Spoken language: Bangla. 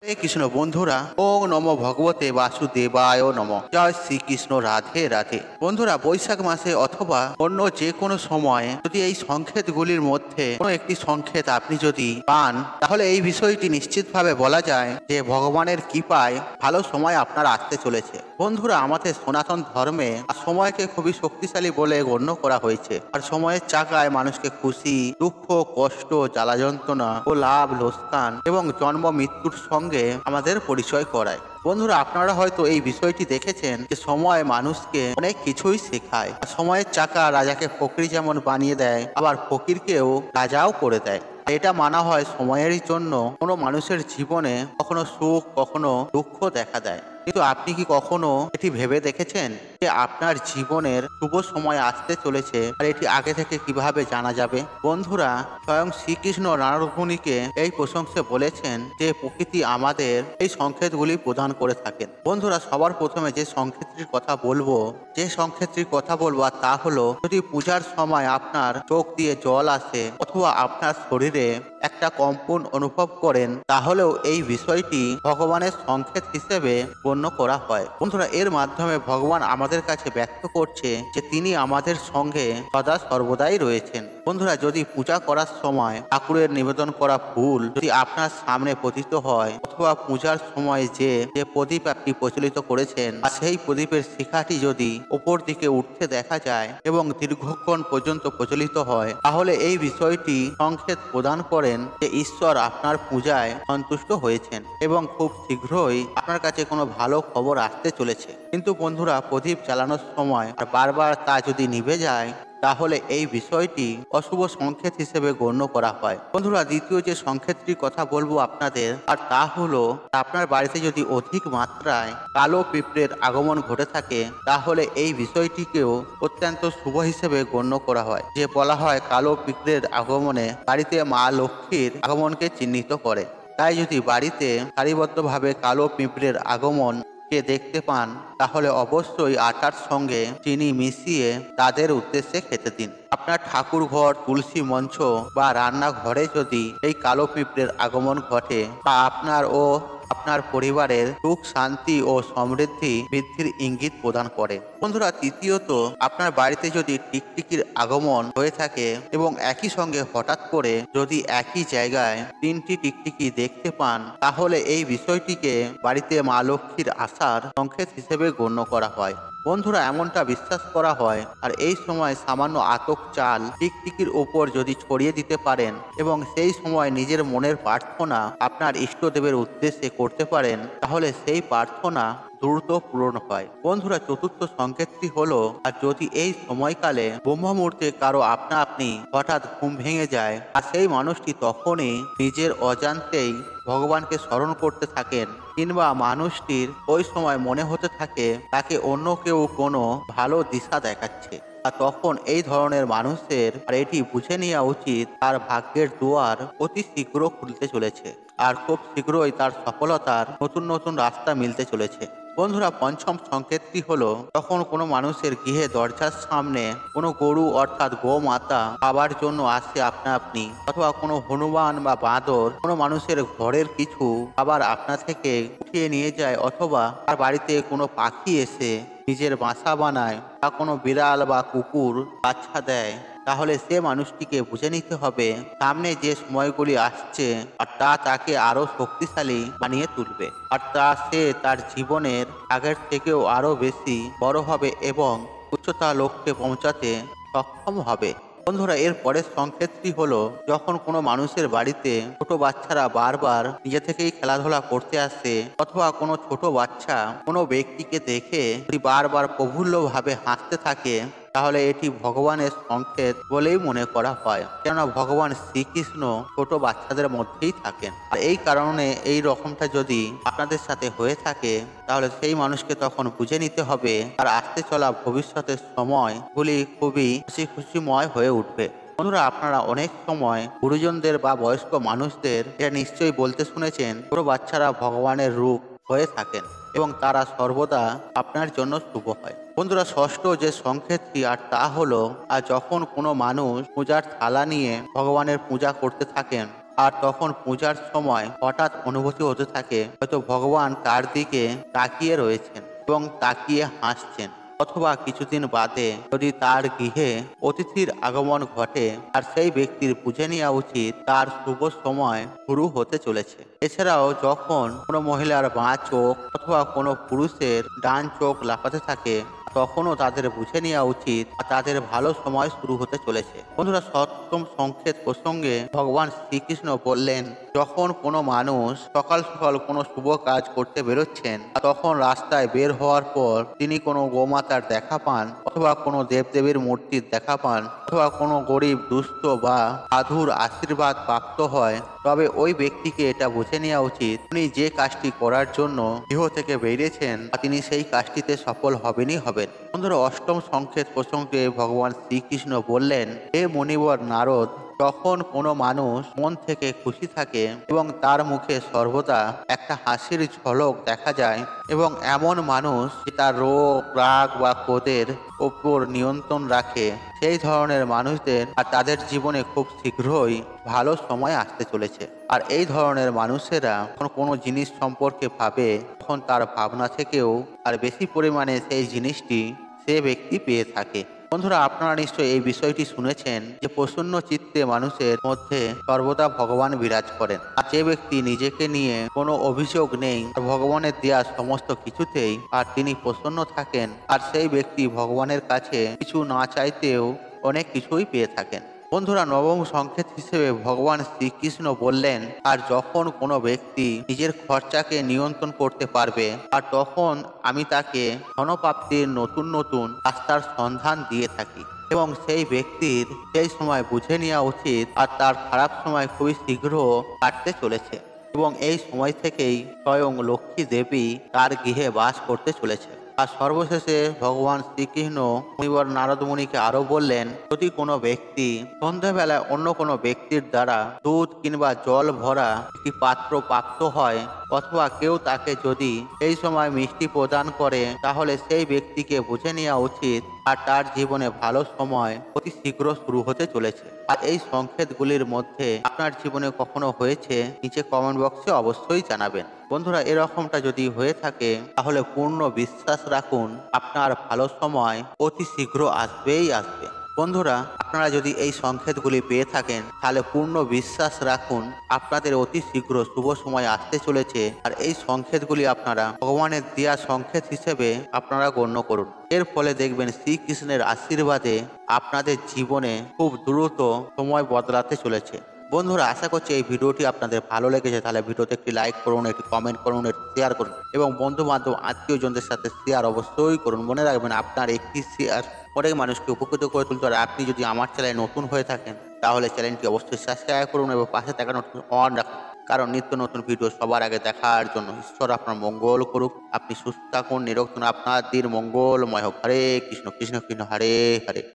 হরে কৃষ্ণ বন্ধুরা, ওম নমো ভগবতে বাসুদেবায় নমঃ। জয় শ্রীকৃষ্ণ, রাধে রাধে। বন্ধুরা, বৈশাখ মাসে অথবা অন্য যে কোনো সময়ে যদি এই সংকেতগুলির মধ্যে কোনো একটি সংকেত আপনি যদি পান, তাহলে এই বিষয়টি নিশ্চিতভাবে বলা যায় যে ভগবানের কৃপায় ভালো সময় আপনার আসতে চলেছে। বন্ধুরা, আমাদের সনাতন ধর্মে সময়কে খুবই শক্তিশালী বলে গণ্য করা হয়েছে। আর সময়ের চাকায় মানুষকে খুশি, দুঃখ, কষ্ট, জ্বালা যন্ত্রণা ও লাভ লোকসান এবং জন্ম মৃত্যুর সঙ্গে আমাদের পরিচয় করায়। বন্ধুরা, আপনারা হয়তো এই বিষয়টি দেখেছেন যে সময় মানুষকে অনেক কিছুই শেখায়। সময়ের চাকা রাজাকে ফকির যেমন বানিয়ে দেয়, আবার ফকিরকেও রাজাও করে দেয়। এটা মানা হয় সময়েরই জন্য কোনো মানুষের জীবনে কখনো সুখ কখনো দুঃখ দেখা দেয়। কিন্তু আপনি কি কখনো এটি ভেবে দেখেছেন যে আপনার জীবনের শুভ সময় আসতে চলেছে, আর এটি আগে থেকে কিভাবে জানা যাবে? বন্ধুরা, স্বয়ং শ্রীকৃষ্ণ নারদমুনিকে এই প্রশংসে বলেছেন যে প্রকৃতি আমাদের এই সংকেতগুলি প্রদান করে থাকেন। বন্ধুরা, সবার প্রথমে যে সংকেতটির কথা বলবো আর তা হলো, যদি পূজার সময় আপনার চোখ দিয়ে জল আসে অথবা আপনার শরীরে একটা কম্পন অনুভব করেন, তাহলেও এই বিষয়টি ভগবানের সংকেত হিসেবে গণ্য করা হয়। বন্ধুরা, এর মাধ্যমে ভগবান আমাদের কাছে ব্যক্ত করছে যে তিনি আমাদের সঙ্গে সদা সর্বদাই রয়েছেন। বন্ধুরা, যদি পূজা করার সময় ঠাকুরের নিবেদন করা ফুল যদি আপনার সামনে পতিত হয়, অথবা পূজার সময় যে প্রদীপ আপনি প্রচলিত করেছেন আর সেই প্রদীপের শিখাটি যদি উপর দিকে উঠতে দেখা যায় এবং দীর্ঘক্ষণ পর্যন্ত প্রচলিত হয়, তাহলে এই বিষয়টি সংকেত প্রদান করেন যে ঈশ্বর আপনার পূজায় সন্তুষ্ট হয়েছেন এবং খুব শীঘ্রই আপনার কাছে কোনো ভালো খবর আসতে চলেছে। কিন্তু বন্ধুরা, প্রদীপ জ্বালানোর সময় আর বারবার তা যদি নিভে যায়, তাহলে এই বিষয়টি অশুভ সংকেত হিসেবে গণ্য করা হয়। বন্ধুরা, দ্বিতীয় যে সংকেতটির কথা বলবো আপনাদের, আর তা হলো, আপনার বাড়িতে যদি অধিক মাত্রায় কালো পিঁপড়ের আগমন ঘটে থাকে, তাহলে এই বিষয়টিকেও অত্যন্ত শুভ হিসেবে গণ্য করা হয়। যে বলা হয় কালো পিঁপড়ের আগমনে বাড়িতে মা লক্ষ্মীর আগমনকে চিহ্নিত করে। তাই যদি বাড়িতে সারিবদ্ধভাবে কালো পিঁপড়ের আগমন দেখতে পান, তাহলে অবশ্যই আটার সঙ্গে চিনি মিশিয়ে তাদের উদ্দেশ্যে খেতে দিন। আপনার ঠাকুর ঘর, তুলসী মঞ্চ বা রান্নাঘরে যদি এই কালো পিঁপড়ের আগমন ঘটে, তা আপনার পরিবারের সুখ শান্তি ও সমৃদ্ধি বৃদ্ধির ইঙ্গিত প্রদান করে। বন্ধুরা, তৃতীয়ত, আপনার বাড়িতে যদি টিকটিকির আগমন হয়ে থাকে এবং একই সঙ্গে হঠাৎ করে যদি একই জায়গায় 3টি টিকটিকি দেখতে পান, তাহলে এই বিষয়টিকে বাড়িতে মা লক্ষ্মীর আসার সংকেত হিসেবে গণ্য করা হয়। বন্ধুরা, এমনটা বিশ্বাস করা হয়, আর এই সময় সামান্য আতক চাল টিকটিকির ওপর যদি ছড়িয়ে দিতে পারেন এবং সেই সময় নিজের মনের প্রার্থনা আপনার ইষ্টদেবের উদ্দেশ্যে করতে পারেন, তাহলে সেই প্রার্থনা দ্রুত পূরণ হয়। বন্ধুরা, চতুর্থ সংকেতটি হলো, আর যদি এই সময়কালে ব্রহ্ম মুহূর্তে কারো আপনি হঠাৎ ঘুম ভেঙে যায়, আর সেই মানুষটি তখনই নিজের অজান্তেই ভগবানকে স্মরণ করতে থাকেন, কিংবা মানুষটির ওই সময় মনে হতে থাকে তাকে অন্য কেউ কোনো ভালো দিশা দেখাচ্ছে, আর তখন এই ধরনের মানুষের আর এটি বুঝে নেওয়া উচিত তার ভাগ্যের দুয়ার অতি শীঘ্র খুলতে চলেছে, আর খুব শীঘ্রই তার সফলতার নতুন নতুন রাস্তা মিলতে চলেছে। বন্ধুরা, পঞ্চম সংকেতটি হলো, যখন কোনো মানুষের গৃহে দরজার সামনে কোনো গরু অর্থাৎ গোমাতা খাবার জন্য আসে আপনি, অথবা কোনো হনুমান বা বাঁদর কোনো মানুষের ঘরের কিছু খাবার আপনা থেকে উঠিয়ে নিয়ে যায়, অথবা তার বাড়িতে কোনো পাখি এসে নিজের বাসা বানায়, বা কোনো বিড়াল বা কুকুর বাচ্চা দেয়, তাহলে সে মানুষটিকে বুঝে নিতে হবে সামনে যে সময়গুলি আসছে আর তা তাকে আরো শক্তিশালী বানিয়ে তুলবে, আর সে তার জীবনের আগের থেকেও আরো বেশি বড় হবে এবং উচ্চতা লক্ষ্যে পৌঁছাতে সক্ষম হবে। বন্ধুরা, এর পরের সংকেতটি হলো, যখন কোনো মানুষের বাড়িতে ছোট বাচ্চারা বারবার নিজে থেকেই খেলাধুলা করতে আসে, অথবা কোনো ছোট বাচ্চা কোনো ব্যক্তিকে দেখে যদি বারবার প্রফুল্লভাবে হাসতে থাকে, তাহলে এটি ভগবানের সংকেত বলেই মনে করা হয়। কেননা ভগবান শ্রীকৃষ্ণ ছোট বাচ্চাদের মধ্যেই থাকেন। আর এই কারণে এই রকমটা যদি আপনাদের সাথে হয়ে থাকে, তাহলে সেই মানুষকে তখন বুঝে নিতে হবে আর আসতে চলা ভবিষ্যতের সময়গুলি খুবই খুশিময় হয়ে উঠবে। বন্ধুরা, আপনারা অনেক সময় গুরুজনদের বা বয়স্ক মানুষদের এটা নিশ্চয়ই বলতে শুনেছেন, ছোট বাচ্চারা ভগবানের রূপ হয়ে থাকেন এবং তারা সর্বদা আপনার জন্য শুভ হয়। বন্ধুরা, ষষ্ঠ যে সংকেতটি, আর তা হলো, আর যখন কোনো মানুষ পূজার থালা নিয়ে ভগবানের পূজা করতে থাকেন, আর তখন পূজার সময় হঠাৎ অনুভূতি হতে থাকে হয়তো ভগবান তার দিকে তাকিয়ে রয়েছেন এবং তাকিয়ে হাসছেন। অথবা কিছুদিন বাদে যদি তার গৃহে অতিথির আগমন ঘটে, আর সেই ব্যক্তির বুঝে নেওয়া উচিত তার শুভ সময় শুরু হতে চলেছে। এছাড়াও যখন কোনো মহিলার বাঁ চোখ অথবা কোনো পুরুষের ডান চোখ লাফাতে থাকে, তখনও তাদের বুঝে নেওয়া উচিত তাদের ভালো সময় শুরু হতে চলেছে। বন্ধুরা, সপ্তম সংকেত প্রসঙ্গে ভগবান শ্রীকৃষ্ণ বললেন, যখন কোনো মানুষ সকাল সকাল কোনো শুভ কাজ করতে বেরোচ্ছেন, তখন রাস্তায় বের হওয়ার পর তিনি কোনো গোমাতার দেখা পান, অথবা কোনো দেবদেবীর মূর্তির দেখা পান, অথবা কোনো গরিব দুস্থ বা সাধুর আশীর্বাদ প্রাপ্ত হয়, তবে ওই ব্যক্তিকে এটা বুঝে নেওয়া উচিত তিনি যে কাজটি করার জন্য গৃহ থেকে বেরিয়েছেন তিনি সেই কাজটিতে সফল হবেনই হবেন। বন্ধুরা, অষ্টম সংকেত প্রসঙ্গে ভগবান শ্রীকৃষ্ণ বললেন, হে মুনিবর নারদ, যখন কোনো মানুষ মন থেকে খুশি থাকে এবং তার মুখে সর্বদা একটা হাসির ঝলক দেখা যায়, এবং এমন মানুষ যে তার রোগ রাগ বা ক্রোধের ওপর নিয়ন্ত্রণ রাখে, সেই ধরনের মানুষদের আর তাদের জীবনে খুব শীঘ্রই ভালো সময় আসতে চলেছে। আর এই ধরনের মানুষেরা যখন কোনো জিনিস সম্পর্কে ভাবে, তখন তার ভাবনা থেকেও আর বেশি পরিমাণে সেই জিনিসটি সে ব্যক্তি পেয়ে থাকে। বন্ধুরা, আপনারা নিশ্চয়ই এই বিষয়টি শুনেছেন যে প্রসন্ন চিত্তে মানুষের মধ্যে সর্বদা ভগবান বিরাজ করেন। আর যে ব্যক্তি নিজেকে নিয়ে কোনো অভিযোগ নেই, আর ভগবানের দেয়া সমস্ত কিছুতেই আর তিনি প্রসন্ন থাকেন, আর সেই ব্যক্তি ভগবানের কাছে কিছু না চাইতেও অনেক কিছুই পেয়ে থাকেন। বন্ধুরা, নবম সংকেত হিসেবে ভগবান শ্রীকৃষ্ণ বললেন, আর যখন কোনো ব্যক্তি নিজের খরচাকে নিয়ন্ত্রণ করতে পারবে, আর তখন আমি তাকে ধনপ্রাপ্তির নতুন নতুন রাস্তার সন্ধান দিয়ে থাকি, এবং সেই ব্যক্তির সেই সময় বুঝে নেওয়া উচিত আর তার খারাপ সময় খুবই শীঘ্র কাটতে চলেছে, এবং এই সময় থেকেই স্বয়ং লক্ষ্মী দেবী তার গৃহে বাস করতে চলেছে। আর সর্বশেষে ভগবান শ্রীকৃষ্ণ মুনিবর নারদ মুনিকে আরো বললেন, যদি কোনো ব্যক্তি সন্ধ্যাবেলায় অন্য কোনো ব্যক্তির দ্বারা দুধ কিংবা জল ভরা একটি পাত্র প্রাপ্ত হয়, অথবা কেউ তাকে যদি এই সময় মিষ্টি প্রদান করে, তাহলে সেই ব্যক্তিকে বুঝে নেওয়া উচিত আর তার জীবনে ভালো সময় অতি শীঘ্র শুরু হতে চলেছে। আর এই সংকেতগুলির মধ্যে আপনার জীবনে কখনো হয়েছে, নিচে কমেন্ট বক্সে অবশ্যই জানাবেন। বন্ধুরা, এরকমটা যদি হয়ে থাকে, তাহলে পূর্ণ বিশ্বাস রাখুন আপনার ভালো সময় অতি শীঘ্র আসবেই আসবে। বন্ধুরা, আপনারা যদি এই সংকেতগুলি পেয়ে থাকেন, তাহলে পূর্ণ বিশ্বাস রাখুন আপনাদের অতি শীঘ্র শুভ সময় আসতে চলেছে। আর এই সংকেতগুলি আপনারা ভগবানের দেয়া সংকেত হিসেবে আপনারা গণ্য করুন। এর ফলে দেখবেন শ্রীকৃষ্ণের আশীর্বাদে আপনাদের জীবনে খুব দ্রুত সময় বদলাতে চলেছে। বন্ধুরা, আশা করছি এই ভিডিওটি আপনাদের ভালো লেগেছে। তাহলে ভিডিওতে একটি লাইক করুন, একটি কমেন্ট করুন, একটি শেয়ার করুন, এবং বন্ধু বান্ধব আত্মীয়জনদের সাথে শেয়ার অবশ্যই করুন। মনে রাখবেন, আপনার একটি শেয়ার অনেক মানুষকে উপকৃত করে তুলতে পারে। আপনি যদি আমার চ্যানেলে নতুন হয়ে থাকেন, তাহলে চ্যানেলটি অবশ্যই সাবস্ক্রাইব করুন এবং পাশে থাকা নোটিফিকেশন অন রাখুন, কারণ নিত্য নতুন ভিডিও সবার আগে দেখার জন্য। ঈশ্বর আপনার মঙ্গল করুক। আপনি সুস্থ থাকুন, নিরোগ থাকুন, আপনার দিন মঙ্গলময় হোক। হরে কৃষ্ণ কৃষ্ণ কৃষ্ণ হরে হরে।